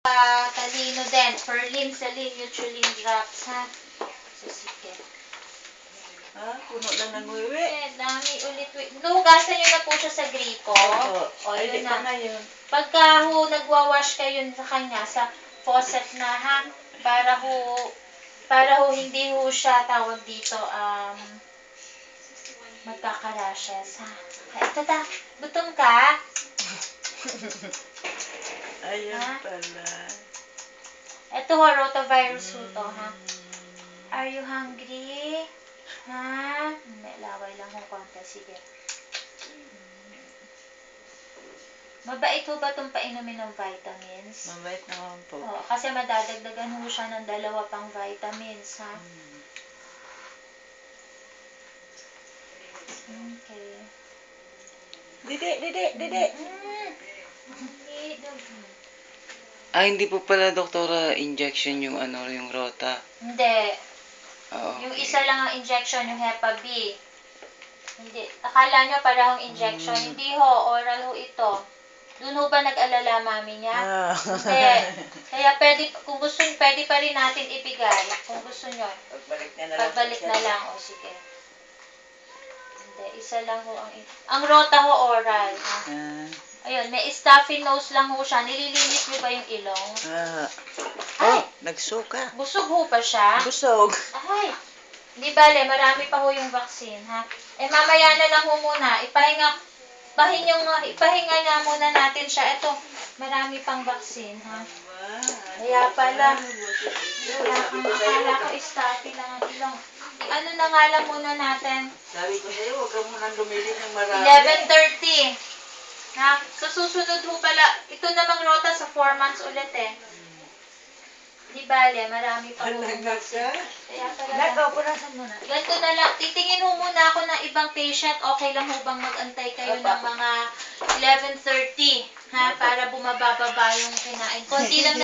Talino din. Perlin, Celine, Nutrilin drops, ha? So, sige. Puno lang ng wiwi. Dami ulit. Nuhugasan nyo na po siya sa gripo. O, Ay, yun di pa na. ngayon. Pagka nagwawash kayo sa kanya, sa faucet na, ha? Para hindi ho siya tawag dito, magkaka-rashes, ha? Ito gutom ka? Ayan pala. Ito ho, rotavirus ho to, ha? Are you hungry? Ha? May laway lang ho konti. Sige. Mabait ho ba itong painumin ng vitamins? Mabait naman po. Oo, kasi madadagdagan ho siya ng 2 pang vitamins, ha? Okay. Didi. Hindi po pala, doktora, injection yung yung rota. Hindi. Oo. Yung isa lang ang injection, yung Hepa B. Hindi. Akala nyo parehong injection. Hindi ho, oral ho ito. Doon ho ba nag-alala mami niya? Hindi. Kaya kung gusto nyo, pwede pa rin natin ibigay. Kung gusto nyo. Pagbalik na lang. O, sige. Hindi. Isa lang ho ang rota ho oral. Ayun, may stuffy nose lang ho siya. Nililinis nyo ba yung ilong? Nagsuka. Busog ho pa siya? Busog. Ay, di bale, marami pa ho yung vaccine, ha? Mamaya na lang ho muna. Ipahinga na muna natin siya. Ito, marami pang vaccine, ha? Kaya pala, akala ko stuffy lang ang ilong. Ano na nga lang muna natin? Sabi ko sa'yo, huwag ka munang lumilit ng marami. 11:30. Ha? Sa susunod ho pala, ito namang rota sa 4 months ulit eh. Di bale, marami pa ho. Kaya talaga. Ganito na lang. Titingin ho muna ako ng ibang patient. Okay lang ho bang mag-antay kayo ng mga 11:30? Ha? Para bumababa yung kinain. Konti lang